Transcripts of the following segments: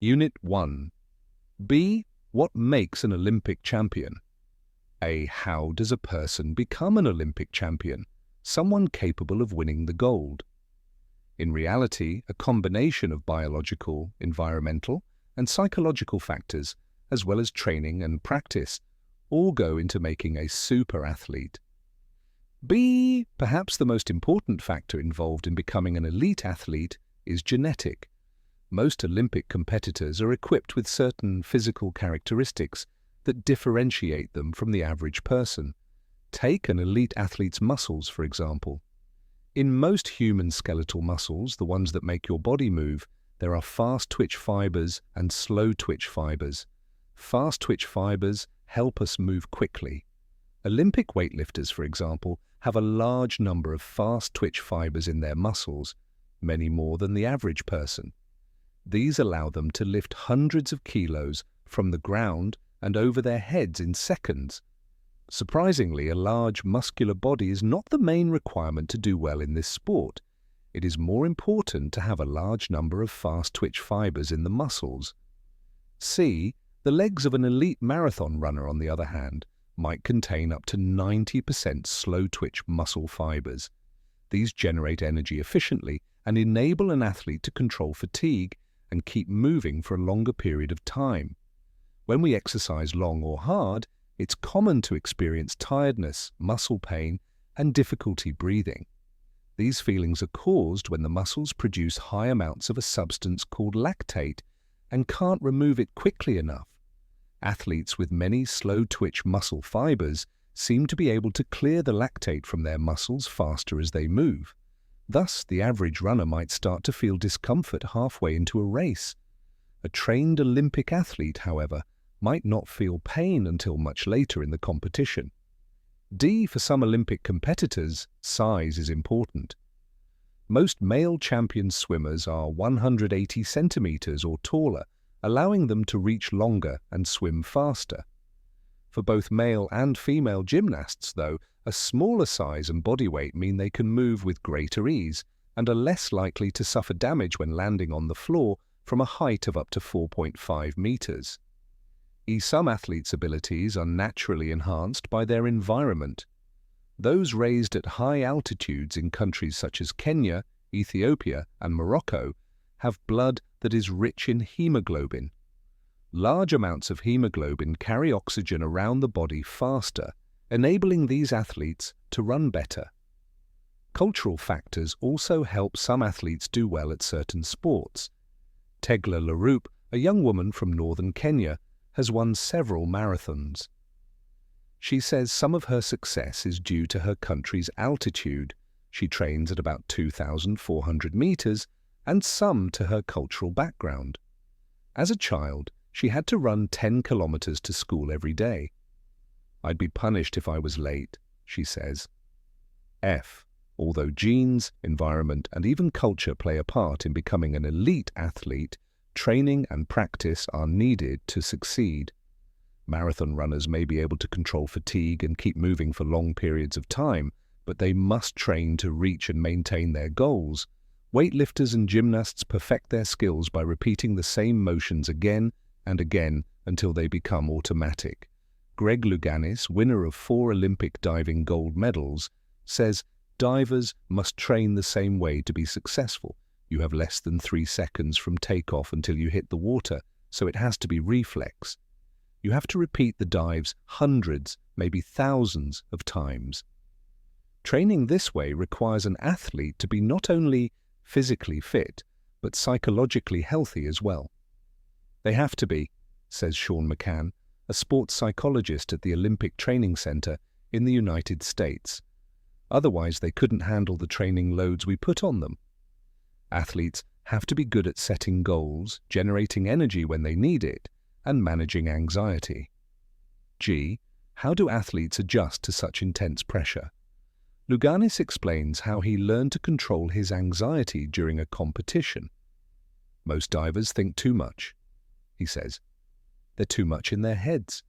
Unit 1. B. What makes an Olympic champion? A. How does a person become an Olympic champion? Someone capable of winning the gold. In reality, a combination of biological, environmental, and psychological factors, as well as training and practice, all go into making a super athlete. B. Perhaps the most important factor involved in becoming an elite athlete is genetic. Most Olympic competitors are equipped with certain physical characteristics that differentiate them from the average person. Take an elite athlete's muscles, for example. In most human skeletal muscles, the ones that make your body move, there are fast-twitch fibers and slow-twitch fibers. Fast-twitch fibers help us move quickly. Olympic weightlifters, for example, have a large number of fast-twitch fibers in their muscles, many more than the average person. These allow them to lift hundreds of kilos from the ground and over their heads in seconds. Surprisingly, a large muscular body is not the main requirement to do well in this sport. It is more important to have a large number of fast-twitch fibers in the muscles. C. The legs of an elite marathon runner, on the other hand, might contain up to 90% slow-twitch muscle fibers. These generate energy efficiently and enable an athlete to control fatigue and keep moving for a longer period of time. When we exercise long or hard, it's common to experience tiredness, muscle pain, and difficulty breathing. These feelings are caused when the muscles produce high amounts of a substance called lactate and can't remove it quickly enough. Athletes with many slow-twitch muscle fibers seem to be able to clear the lactate from their muscles faster as they move. Thus, the average runner might start to feel discomfort halfway into a race. A trained Olympic athlete, however, might not feel pain until much later in the competition. D. For some Olympic competitors, size is important. Most male champion swimmers are 180 centimeters or taller, allowing them to reach longer and swim faster. For both male and female gymnasts, though, a smaller size and body weight mean they can move with greater ease and are less likely to suffer damage when landing on the floor from a height of up to 4.5 meters. Some athletes' abilities are naturally enhanced by their environment. Those raised at high altitudes in countries such as Kenya, Ethiopia, and Morocco have blood that is rich in hemoglobin. Large amounts of hemoglobin carry oxygen around the body faster, enabling these athletes to run better. Cultural factors also help some athletes do well at certain sports. Tegla Laroup, a young woman from northern Kenya, has won several marathons. She says some of her success is due to her country's altitude. She trains at about 2,400 meters, and some to her cultural background. As a child, she had to run 10 kilometers to school every day. I'd be punished if I was late, she says. F. Although genes, environment, and even culture play a part in becoming an elite athlete, training and practice are needed to succeed. Marathon runners may be able to control fatigue and keep moving for long periods of time, but they must train to reach and maintain their goals. Weightlifters and gymnasts perfect their skills by repeating the same motions again and again until they become automatic. Greg Louganis, winner of 4 Olympic diving gold medals, says divers must train the same way to be successful. You have less than 3 seconds from takeoff until you hit the water, so it has to be reflex. You have to repeat the dives hundreds, maybe thousands of times. Training this way requires an athlete to be not only physically fit, but psychologically healthy as well. They have to be, says Sean McCann, a sports psychologist at the Olympic Training Center in the United States. Otherwise, they couldn't handle the training loads we put on them. Athletes have to be good at setting goals, generating energy when they need it, and managing anxiety. G. How do athletes adjust to such intense pressure? Louganis explains how he learned to control his anxiety during a competition. Most divers think too much, he says. They're too much in their heads.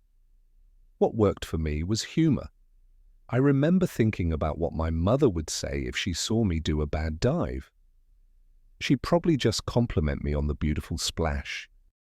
What worked for me was humor. I remember thinking about what my mother would say if she saw me do a bad dive. She'd probably just compliment me on the beautiful splash.